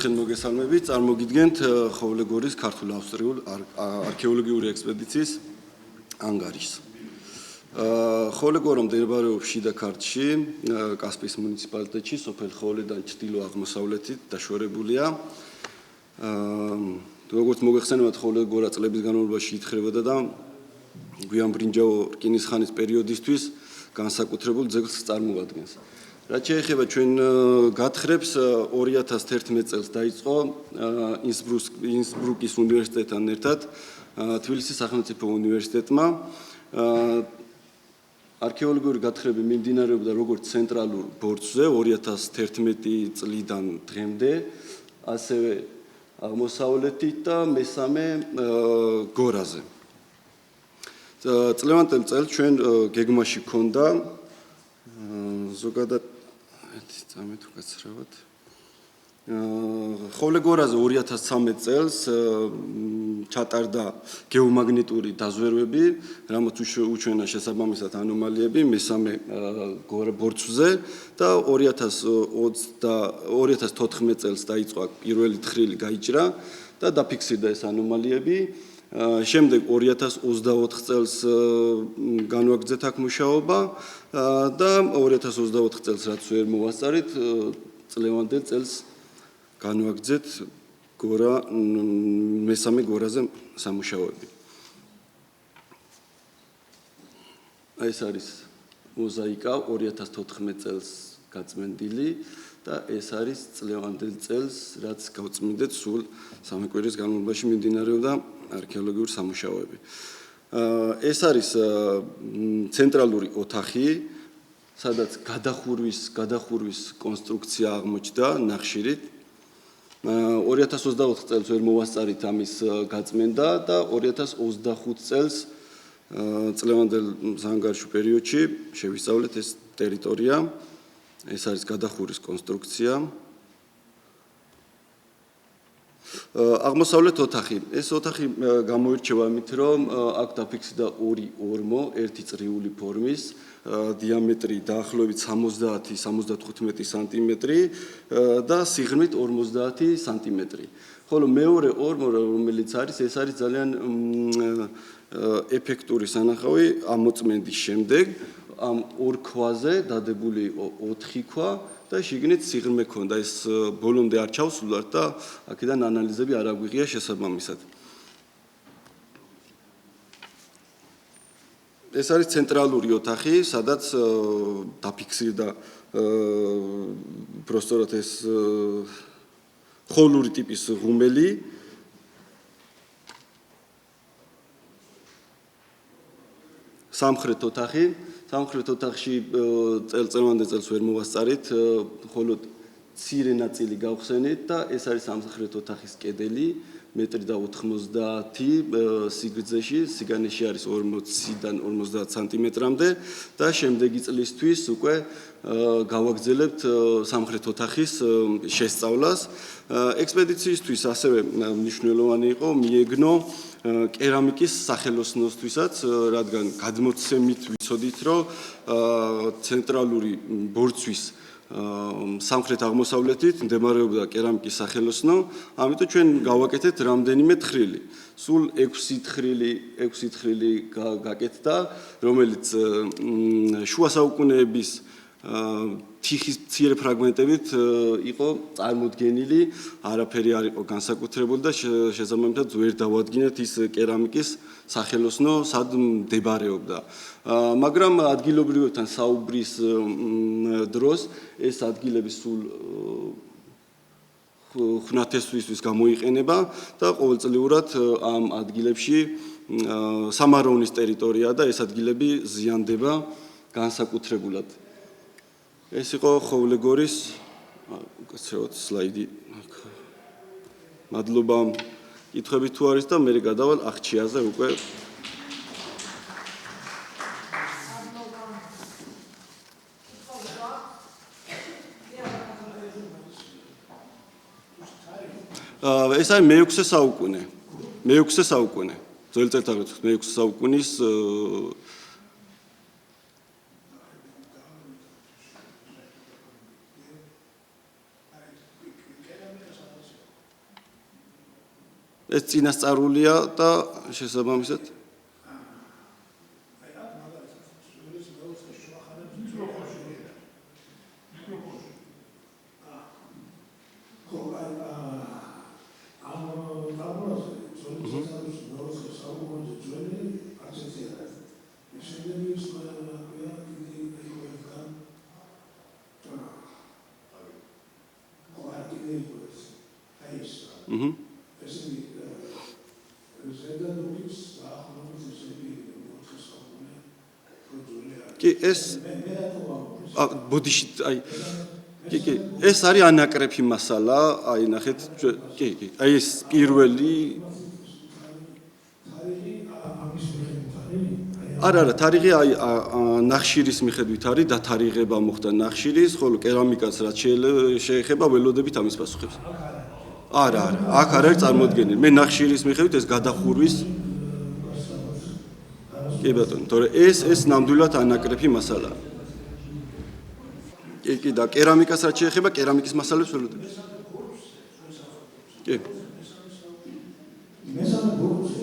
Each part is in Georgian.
ერთხელ მოგესალმებით, წარმოგიდგენთ ხოვლეგორის ქართულ-ავსტრიულ არქეოლოგიური ექსპედიციის ანგარიშს. ხოვლეგორა მდებარეობს შიდა ქართლში, კასპიის მუნიციპალიტეტში, სოფელ ხოვლედან ჩრდილო-აღმოსავლეთით დაშორებულია. როგორც მოგეხსენებათ, ხოვლეგორა წლების განმავლობაში ითხრებოდა და გვიანბრინჯაო რკინის ხანის პერიოდისთვის განსაკუთრებულ ძეგლს წარმოადგენს. რაც შეეხება ჩვენ გათხრებს 2011 წელს დაიწყო ინსბრუკის უნივერსიტეტთან ერთად თბილისის სახელმწიფო უნივერსიტეტმა არქეოლოგიური გათხრები მიმდინარეობდა როგორც ცენტრალურ ბორცვზე 2011 წლიდან დღემდე, ასევე აღმოსავლეთით და მესამე გორაზე. წლევანდელ წელს ჩვენ გეგმაში ჰქონდა ზოგადად წამეთ უკაცრავად. ხოვლეგორაზე 2013 წელს ჩატარდა გეომაგნიტური დაზვერვები, რამაც უჩვენა შესაბამისად ანომალიები მესამე ბორცვზე და 2014 წელს დაიწყო პირველი თხრილი გაიჭრა და დაფიქსირდა ეს ანომალიები. შემდეგ 2024 წელს განვაგრძეთ აქ მუშაობა და 2024 წელს რაც ვერ მოვასწარით, წლევანდელ წელს განვაგრძეთ მესამე გორაზე სამუშაოები. ეს არის მოზაიკა 2014 წელს გაწმენდილი და ეს არის წლევანდელ წელს, რაც გავწმინდეთ სულ სამი კვირის განმავლობაში მიმდინარეობდა არქეოლოგიური სამუშაოები. ეს არის ცენტრალური ოთახი, სადაც გადახურვის კონსტრუქცია აღმოჩნდა ნახშირით. 2024 წელს ვერ მოვასწარით ამის გაწმენდა და 2025 წელს წლევანდელ ზანგარიშ პერიოდში შევისწავლეთ ეს ტერიტორია. ეს არის გადახურვის კონსტრუქცია. აღმოსავლეთ ოთახი. ეს ოთახი გამოირჩევა იმით, რომ აქ დაფიქსირდა ორი ორმო, ერთი წრიული ფორმის, დიამეტრი დაახლოებით 70-75 სანტიმეტრი და სიღრმით 50 სანტიმეტრი. ხოლო მეორე ორმო, რომელიც არის, ეს არის ძალიან ეფექტური სანახავი ამოწმენდის შემდეგ. ამ ორ ქვაზე დადებული იყო 4 ქვა და შიგნით სიღრმე ქონდა. ეს ბოლომდე არ ჩავსულართ და აქედან ანალიზები არ აგვიღია შესაბამისად. ეს არის ცენტრალური ოთახი, სადაც დაფიქსირდა პროსტორად ეს ხოლური ტიპის ღუმელი. სამხრეთ ოთახი. სამხრეთ ოთახში წელწელამდე წელს ვერ მოვასწარით, ხოლო მცირე ნაწილი გავხსენით და ეს არის სამხრეთ ოთახის კედელი, მეტრი და 90 სიგრძეში, სიგანეში არის 40-დან 50 სანტიმეტრამდე და შემდეგი წლისთვის უკვე გავაგრძელებთ სამხრეთ ოთახის შესწავლას. ექსპედიციისთვის ასევე მნიშვნელოვანი იყო მიეგნო კერამიკის სახელოსნოსთვისაც, რადგან გადმოცემით ვიცოდით, რომ ცენტრალური ბორცვის სამხრეთ აღმოსავლეთით მდებარეობდა კერამიკის სახელოსნო, ამიტომ ჩვენ გავაკეთეთ რამდენიმე თხრილი. სულ 6 თხრილი გაკეთდა, რომელიც შუა საუკუნეების თიხის მცირე ფრაგმენტებით იყო წარმოდგენილი, არაფერი არ იყო განსაკუთრებული და შესაბამისად ვერ დავადგინეთ ის კერამიკის სახელოსნო სად მდებარეობდა. მაგრამ ადგილობრივებთან საუბრის დროს ეს ადგილები სულ ხნათესვისთვის გამოიყენება და ყოველწლიურად ამ ადგილებში სამაროვნის ტერიტორია და ეს ადგილები ზიანდება განსაკუთრებულად. ეს იყო ხოვლეგორის უკაცრავად სლაიდი. მადლობა კითხვები თუ არის და მე გადავალ ახჩიაზე უკვე. ეს არის მე-6 საუკუნე. მე-6 საუკუნე. ძველი წელთაღრიცხვით მე-6 საუკუნის ეს წინასწარულია და შესაბამისად ეს ბოდიში აი კი ეს არის ანაკრეფი მასალა აი ნახეთ კი აი ეს პირველი არა თარიღი აი ნახშირის მიხედვით არის დათარიღება მოხდა ნახშირის ხოლო კერამიკას რაც შეეხება ველოდებით ამის პასუხებს არა აქ არ არის წარმოდგენილი მე ნახშირის მიხედვით ეს გადახურვის კი ბატონო, თორე ეს ნამდვილად ანაკრეფი მასალაა. კი და კერამიკას რაც შეეხება, კერამიკის მასალებს ველოდებით. კი. მესამე ბურთზე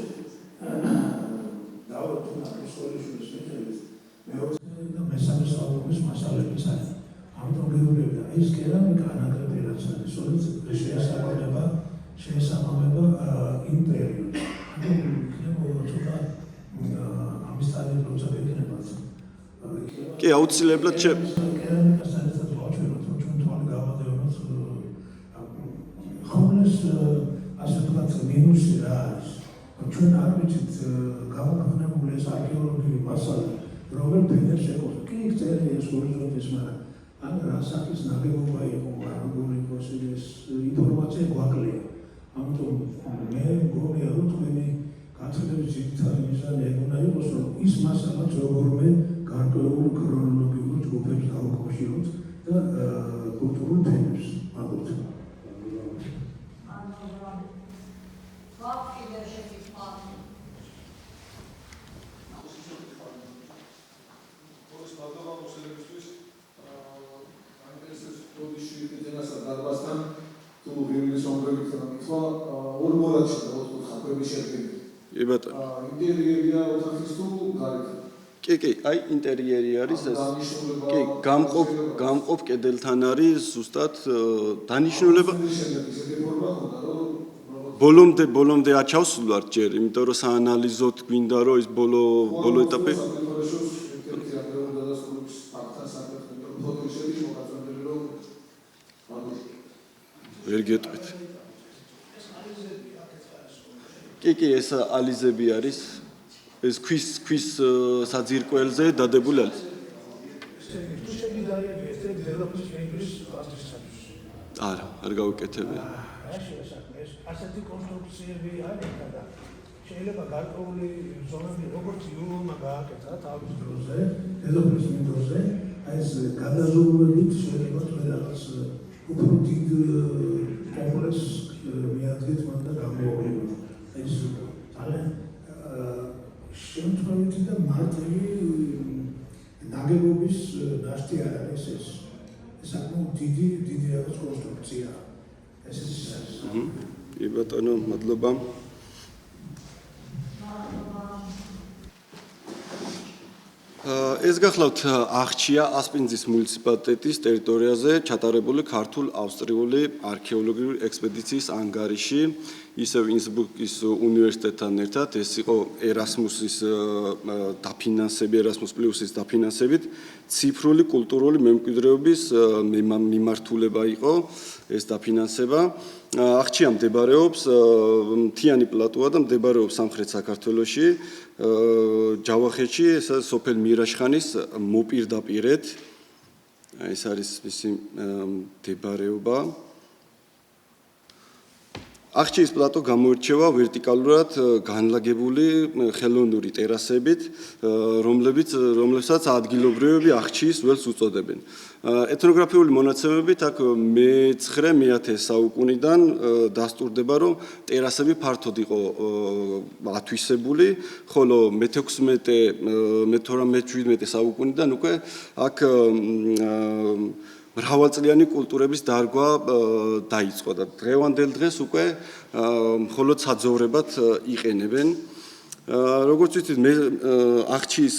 მესამე საუკუნის მასალების არის. ამიტომ გეუბნებოდა, ეს კერამიკა ანაკრეფი რაც არის, შეესაბამება იმპერიოდს. კი აუცილებლად ჩვენ არ ვიცით გამოქვეყნებული ეს არქეოლოგიური მასალა რომელ ფენას შეეხება კი წერია ეს ჰორიზონტის მაგრამ ან რა სახის ნაგებობა იყო როგორი იყოს ეს ინფორმაცია გვაკლია ამიტომ მე მგონია რომ თქვენი გაწედების ძირითადი მიზანი ეგონა იყოს რომ ის მასალაც როგორმე გარკვეულ ქრონოლოგიურ ჯგუფებს დავუკავშიროთ და კულტურულ თემებს მადლობთ. კი, აი ინტერიერი არის ეს. კი, გამყოფ კედელთან არის ზუსტად დანიშნულება. ბოლომდე არ ჩავსვლართ ჯერ, იმიტომ რომ საანალიზოთ გვინდა რომ ის ბოლო ეტაპი ვერ გეტყვით. კი, ეს ალიზები არის. ეს ქვის საძირკველზე დადებული არის. არა გავიკეთებია. ეს ასეთი კონსტრუქციები არის და შეიძლება გარკვეული ზონები როგორც იურონმა გააკეთა თავის დროზე, დედოფლის დროზე, ეს გადაზომვებით შეიძლება თქვენ რაღაც უფრო დიდ კომპლექსს მიადგეთ მან და გამოუყენა. ეს ძალიან შემთხვევითი და მარტივი ნაგებობის ნაშთი არ არის ეს. ეს საკმაოდ დიდი რაღაც კონსტრუქცია. ეს კი ბატონო, მადლობა. ეს გახლავთ ახჩია ასპინძის მუნიციპალიტეტის ტერიტორიაზე ჩატარებული ქართულ-ავსტრიული არქეოლოგიური ექსპედიციის ანგარიში, ისევ ინსბრუკის უნივერსიტეტთან ერთად. ეს იყო ერასმუსის დაფინანსებით ციფრული კულტურული მემკვიდრეობის მიმართულება იყო ეს დაფინანსება. ახჩია მდებარეობს მთიანი პლატოა და მდებარეობს სამხრეთ საქართველოში, ჯავახეთში, ეს სოფელ მირაშხანის მოპირდაპირედ. ეს არის მისი მდებარეობა. ახჩიის პლატო გამოირჩევა ვერტიკალურად განლაგებული ხელოვნური ტერასებით, რომლებსაც ადგილობრივები ახჩიის ველს უწოდებენ. ეთნოგრაფიული მონაცემებით აქ მე-9-10 საუკუნიდან დასტურდება, რომ ტერასები ფართოდ იყო ათვისებული, ხოლო მე-16-მე-18 საუკუნიდან უკვე აქ მრავალწლიანი კულტურების დარგვა დაიწყო და დღევანდელ დღეს უკვე მხოლოდ საძოვრებად იყენებენ. როგორც ვიცით, ახჩიის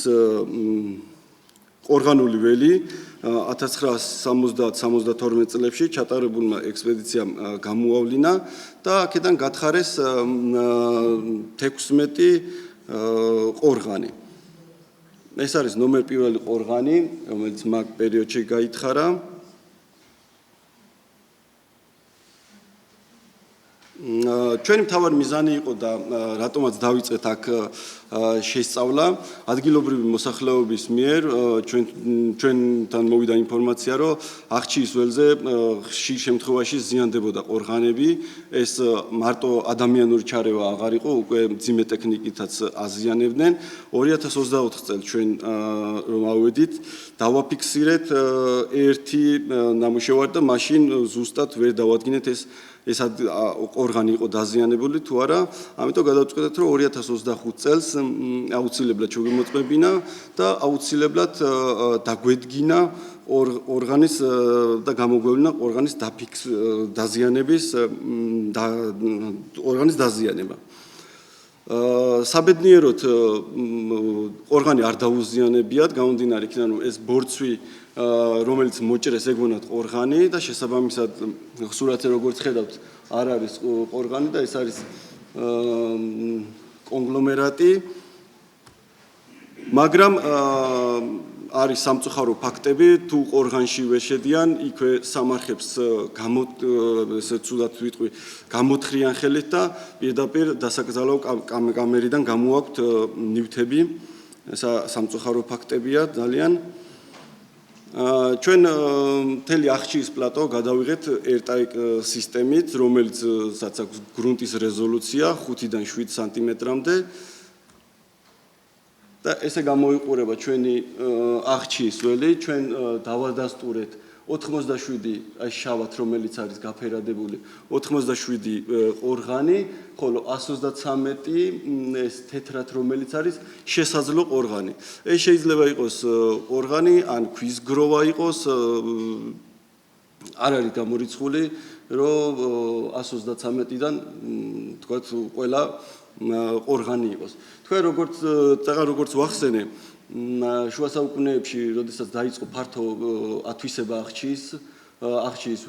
ორგანული ველი 1970-72 წლებში ჩატარებულმა ექსპედიციამ გამოავლინა და აქედან გათხარეს 16 ყორღანი. ეს არის ნომერ პირველი ყორღანი, რომელიც მაგ პერიოდში გაითხარა. ჩვენი მთავარი მიზანი იყო და რატომაც დავიწყეთ აქ შესწავლა ადგილობრივი მოსახლეობის მიერ ჩვენთან მოვიდა ინფორმაცია, რომ ახჩიის ველზე ხშირ შემთხვევაში ზიანდებოდა ყორღანები. ეს მარტო ადამიანური ჩარევა აღარ იყო, უკვე მძიმე ტექნიკითაც აზიანებდნენ. 2024 წელს ჩვენ რომ ავედით, დავაფიქსირეთ ერთი ნამუშევარი და მაშინ ზუსტად ვერ დავადგინეთ ეს ყორღანი იყო დაზიანებული თუ არა, ამიტომ გადავწყვეტეთ, რომ 2025 წელს აუცილებლად შეგემოწმებინა და აუცილებლად დაგვედგინა ორგანის და გამოგვევლინა ორგანის დაზიანების ორგანის დაზიანება. საბედნიეროდ ორგანი არ დაუზიანებიათ, გამომდინარე იქიდან, რომ ეს ბორცვი რომელიც მოჭრეს ეგონათ ყორღანი და შესაბამისად სურათზე როგორც ხედავთ არ არის ყორღანი და ეს არის კონგლომერატი, მაგრამ არის სამწუხარო ფაქტები, თუ ყორღანშივე შედიან, იქვე სამარხებს ესე ცუდად ვიტყვი, გამოთხრიან ხელით და პირდაპირ დასაკრძალავ კამერიდან გამოაქვთ ნივთები. ეს სამწუხარო ფაქტებია ძალიან. ჩვენ მთელი ახჩიის პლატო გადავიღეთ AirTag სისტემით, რომელიცაც აქვს გრუნტის რეზოლუცია 5-დან 7 სანტიმეტრამდე და ესე გამოიყურება ჩვენი ახჩიის ველი. ჩვენ დავადასტურეთ 87 აი შავად, რომელიც არის გაფერადებული, 87 ყორღანი, ხოლო 133 ეს თეთრად, რომელიც არის შესაძლო ყორღანი. ეს შეიძლება იყოს ყორღანი, ან ქვისგროვა იყოს, არ არის გამორიცხული, რომ 133-დან თქვათ ყველა ყორღანი იყოს. თქვენ როგორც ვახსენე, შუა საუკუნეებში, როდესაც დაიწყო ფართო ათვისება ახჩიის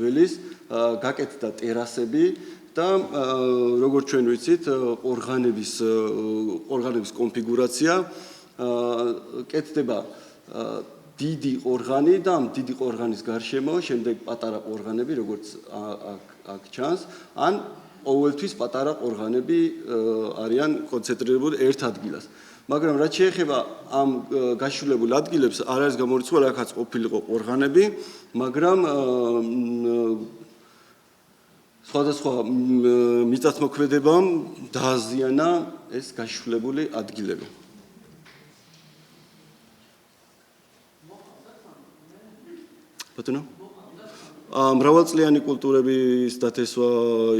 ველის, გაკეთდა ტერასები და როგორც ჩვენ ვიცით, ყორღანების კონფიგურაცია კეთდება დიდი ყორღანი და ამ დიდი ყორღანის გარშემო შემდეგ პატარა ყორღანები, როგორც აქ ჩანს, ან ყოველთვის პატარა ყორღანები არიან კონცენტრირებული ერთ ადგილას. მაგრამ რაც შეეხება ამ გაშულებულ ადგილებს, არ არის გამორიცხული, აქაც ყოფილიყო ყორღანები, მაგრამ სხვადასხვა მიწათმოქმედებამ დააზიანა ეს გაშლებული ადგილები. ბატონო? მრავალწლიანი კულტურების დათესვა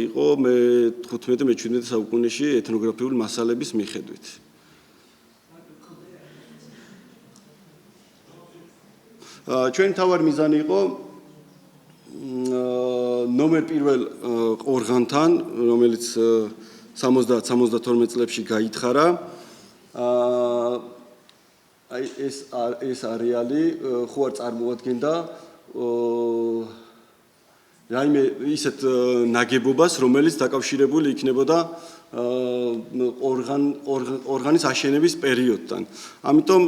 იყო მე-15-17 საუკუნეში ეთნოგრაფიული მასალების მიხედვით. ჩვენ თავარი მიზანი იყო ნომერ პირველ ორღანთან, რომელიც 70-72 წლებში გაითხარა. აი ეს არეალი ხო არ წარმოადგენდა რაიმე ისეთ ნაგებობას, რომელიც დაკავშირებული იქნებოდა ორგანის აშენების პერიოდთან. ამიტომ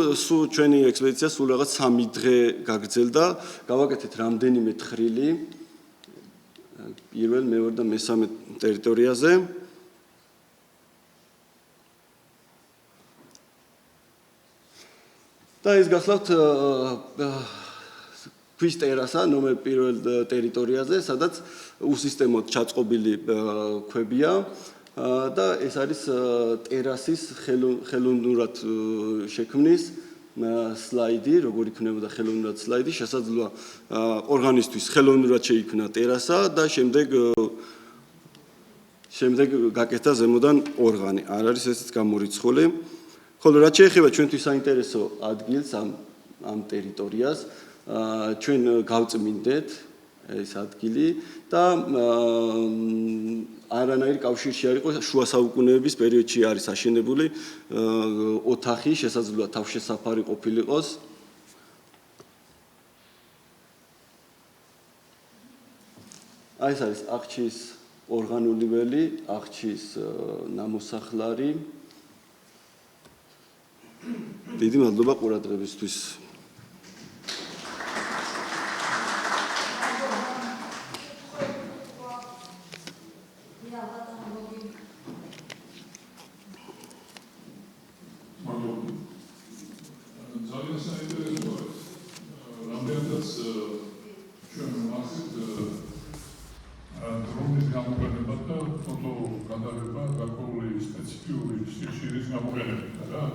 ჩვენი ექსპედიცია სულ რაღაც 3 დღე გაგრძელდა, გავაკეთეთ რამდენიმე თხრილი პირველ, მეორე და მესამე ტერიტორიაზე. და ეს გახლავთ ქვის ტერასა ნომერ პირველ ტერიტორიაზე, სადაც უსისტემოდ ჩაწყობილი ქვებია და ეს არის ტერასის ხელოვნურად შექმნის სლაიდი, როგორ იქნებოდა ხელოვნურად სლაიდი, შესაძლოა ორგანისტვის ხელოვნურად შეიქმნა ტერასა და შემდეგ გაკეთა ზემოდან ორგანი. არ არის ესეც გამორიცხული. ხოლო რაც შეეხება ჩვენთვის საინტერესო ადგილს ამ ტერიტორიას, ჩვენ გავწმინდეთ ეს ადგილი და არანაირი კავშირში არ იყო შუა საუკუნეების პერიოდში არის აშენებული ოთახი, შესაძლოა თავშესაფარი ყოფილიყოს. აი ეს არის აღჩის ორგანული ველი, აღჩის ნამოსახლარი. დიდი მადლობა ყურადღებისთვის.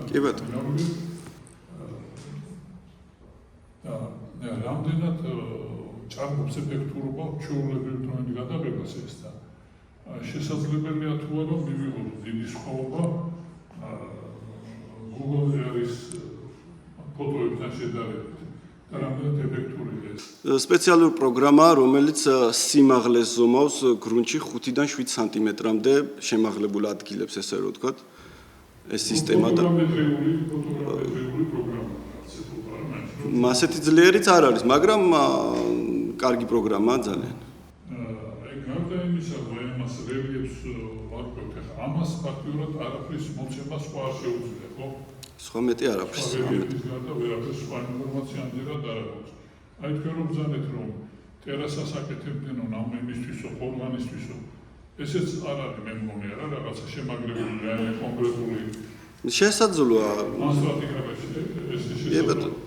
კი ბატონო. რამდენად ჭარბობს ეფექტურობა ჩვეულებრივ დროინდ გადაღებას ეს და შესაძლებელია თუ არა მივიღოთ დიდი სხვაობა Google Earth ფოტოებთან შედარებით და რამდენად ეფექტურია ეს. სპეციალური პროგრამა, რომელიც სიმაღლეს ზომავს გრუნტში 5-დან 7 სანტიმეტრამდე შემაღლებულ ადგილებს, ესე რომ ვთქვათ. ეს სისტემა და ფოტოგრაფიული პროგრამა. მასეთი ძლიერიც არ არის, მაგრამ კარგი პროგრამაა ძალიან. აი გარდა იმისა, რომ ამას რელიეფს ვარკვევთ, ახლა ამას ფაქტიურად არაფრის მოცემა სხვა არ შეუძლია, ხო? სხვა მეტი არაფრის. რელიეფის გარდა ვერაფერს სხვა ინფორმაცია ამჯერად არ აქვს. აი თქვენ რომ ბრძანეთ, რომ ტერასას აკეთებდნენო ამ იმისთვისო, ორგანისთვისო, ესეც არ არის მე მგონი არა რაღაცა შემაგრებული რაიმე კონკრეტული შესაძლოა. ამ სტრატეგიაში ეს შესაძლოა.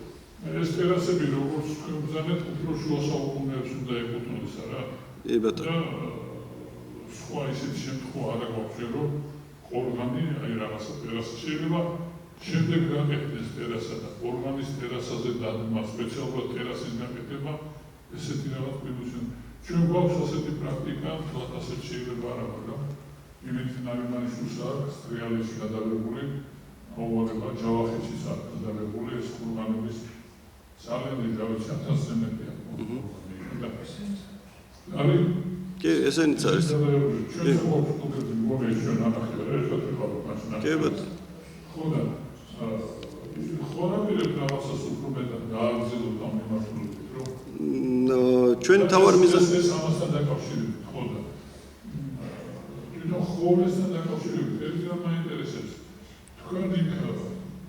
ეს ტერასები როგორც თქვენ ბრძანეთ, უფრო შუა საუკუნეებს უნდა ეკუთვნოდეს არა? კი ბატონო. სხვა ისეთი შემთხვევა არ აქვს, რომ ორგანი, აი რაღაცა ტერასა შეიძლება შემდეგ გაკეთდეს ტერასა და ორგანის ტერასაზე დადგმა სპეციალურად ტერასის გაკეთება, ესეთი რაღაც მიდუშენ. ჩვენ გვაქვს ასეთი პრაქტიკა, თლათ ასეთ შეიძლება არა, მაგრამ იმით ნარიმანიშვილს აქვს რეალებში გადაღებული, აუვალება ჯავახეთშიც აქვს გადაღებული ეს ორგანების ძალიან დიდი გავიცი 1000-ზე მეტია. არის? კი, ესენიც არის. ჩვენ გვაქვს კონკრეტული მგონი ჩვენ ანახება ერთად ვიყავით მაშინ. კი ბატონო. ხო და ხორაბირებ რაღაცას უფრო მეტად გააგრძელოთ ამ მიმართულებით, რომ ჩვენ თავარ მიზანს ეს ამასთან დაკავშირებით, ხო და თვითონ ხოლმესთან დაკავშირებით ერთი რამ მაინტერესებს. თქვენ იქ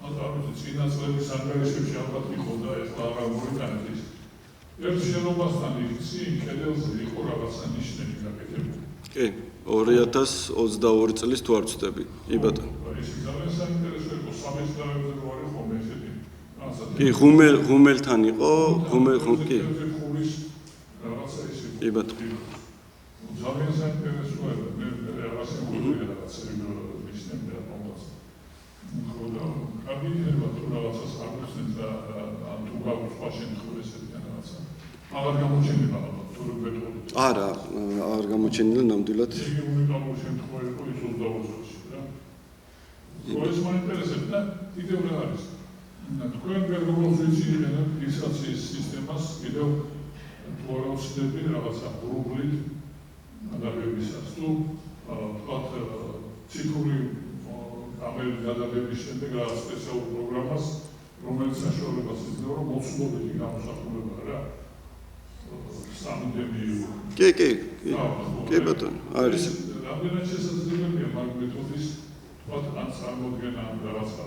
ალბათ წინა წლების ანგარიშებში ალბათ იყო და ეს აღარ მოიტანეთ ის. ერთ შენობასთან იქცი კედელზე იყო რაღაცა ნიშნები გაკეთებული. კი, 2022 წლის თუ არ ვცდები. კი ბატონო. ის ძალიან საინტერესო იყო სამეცნიეროებზე რო არის ხოლმე ესეთი რაღაცა. კი, ღუმელთან იყო, კი. ხულის რაღაცა ის იყო. კი ბატონო. ძალიან საინტერესოა მე რაღაცა მოგია რაღაცა მისნები და მომავალს. ხოდა კარგი იქნება თუ რაღაცას აღმოსდეთ და ან თუ გაქვს სხვა შემთხვევაში რაღაცა. აღარ გამოჩენილა ალბათ თუ როგორ არა, არ გამოჩენილა ნამდვილად. იგი უნიკალური შემთხვევა იყო ის 22-ში რა. ეს მაინტერესებს და კიდევ რა არის? თქვენ გარკვეულ ზეციდან ფიქსაციის სისტემას კიდევ თოროსდები რაღაცა პრობლემით გადაღებისას თუ თქვათ ციფრული კამერით გადაღების შემდეგ რაღაც სპეციალურ პროგრამას რომელიც საშუალებას იძლევა რომ მოცულობითი გამოსახულება რა კი ბატონო არის რამდენად შესაძლებელია მაგ მეთოდის თქვათ ან წარმოდგენა ან რაღაცა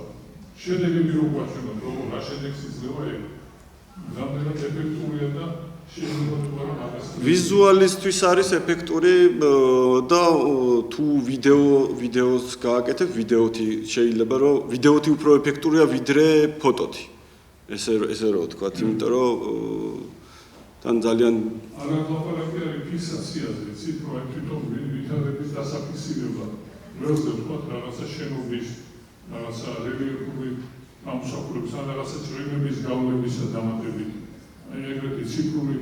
შედეგები რო გვაჩვენოთ როგორ რა შედეგს იძლევა ეგ რამდენად ეფექტურია და ვიზუალისტვის არის ეფექტური და თუ ვიდეოს გააკეთებ ვიდეოთი შეიძლება რომ ვიდეოთი უფრო ეფექტურია ვიდრე ფოტოთი ესე რო ვთქვათ იმიტომ რომ თან ძალიან არა ლაპარაკი არის ფიქსაციაზე ციფრული თვითონ ვითარების დასაფიქსირება როზე ვთქვათ რაღაცა შენობის რაღაცა რელიეფური გამოსახულების ან რაღაცა წვიმების გავლებისა დამატებით ეგრეთი ციფრული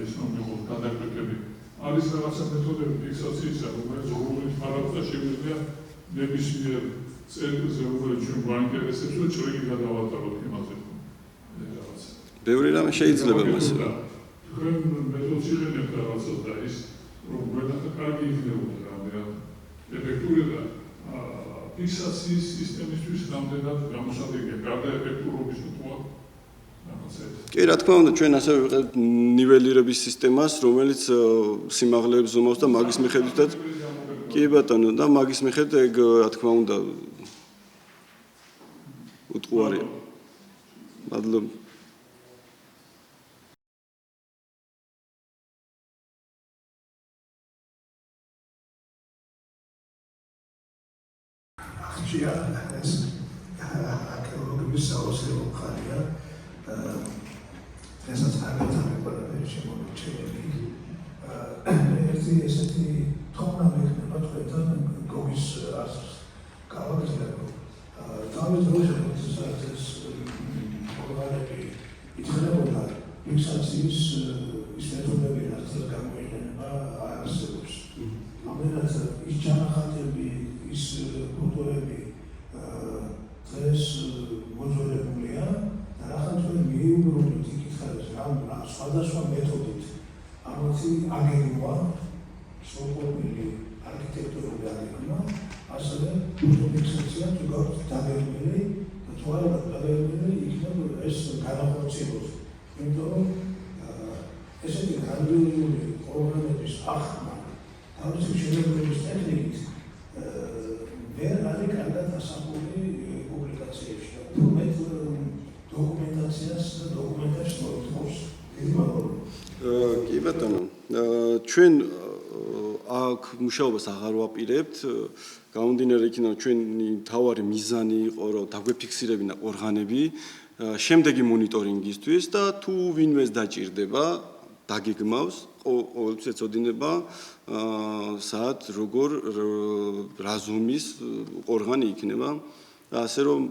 ეს ნორმალურ გადაკვეთები არის რაღაცა მეთოდები ფიქსაციისა რომელიც ფარავს შეგვიძლია ნებისმიერ წერილზე რომელიც ჩვენ გვაინტერესებს და ჭრილი გადავატაროთ იმაზე რაღაცა ბევრი რამე შეიძლება მასე თქვენ მეთოდს იყენებთ რაღაცას და ის რომ გვერდათა კარგი იქნებოდა რამდენად ეფექტური და ფიქსაციის სისტემისთვის რამდენად გამოსადეგია გარდა ეფექტურობის თუ კი რა თქმა უნდა ჩვენ ასევე ვიყენებთ ნიველირების სისტემას რომელიც სიმაღლეებს ზომავს და მაგის მიხედვითაც კი ბატონო და მაგის მიხედვით ეგ რა თქმა უნდა უტყუარია მადლობა ახშია ეს არქეოლოგების საოცრებო მხარეა ესაც აღწერა ყველაფერი შემოჩენილი. ერთი ესეთი თხოვნა მექნება თქვენთან გოგის აზრს. გავაგზავნო. თავის დროზე ეს პროგრამები ითხოვდა ფიქსაციის ის მეთოდები რაც გამოიყენება არსებობს. ამერაც ის ჩანახატები ის ფოტოები დღეს მოძველებულია და რახან თქვენ მიუბრუნდით იქითხარებს რა სხვადასხვა მეთოდით ამათი აგეგმვა სრულყოფილი არქიტექტურული აგეგმვა ასევე ფოტოფიქსაცია თუ გაქვთ დაგეგმილი და თუ არა დაგეგმილი იქნება ეს განახორციელოს იმიტომ რომ ესეთი გრანდიოზული პროგრამების ახმა თავისი შედეგების ტექნიკით ვერ არის კარგად ასახული პუბლიკაციებში და უფრო მეტ დოკუმენტაციას და დოკუმენტაშს მოითხოვს. დიდი მადლობა. კი ბატონო, ჩვენ აქ მუშაობას აღარ ვაპირებთ, გამომდინარე იქიდან ჩვენი მთავარი მიზანი იყო რომ დაგვეფიქსირებინა ორგანები შემდეგი მონიტორინგისთვის და თუ ვინმეს დაჭირდება დაგეგმავს ყოველთვის ეწოდინება საათ როგორ რა ზომის ორგანი იქნება ასე რომ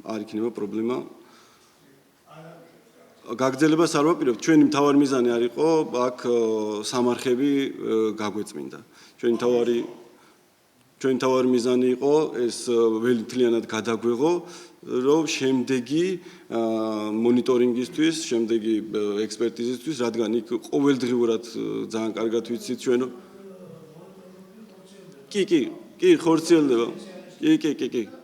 არ იქნება პრობლემა გაგრძელებას არ ვაპირებთ ჩვენი მთავარი მიზანი არ იყო აქ სამარხები გაგვეწმინდა ჩვენი მთავარი მიზანი იყო ეს ველთლიანად გადაგვეღო რომ შემდეგი მონიტორინგისთვის, შემდეგი ექსპერტიზისთვის, რადგან იქ ყოველდღიურად ძალიან კარგად ვიცით ჩვენ კი ხორციელდება. კი.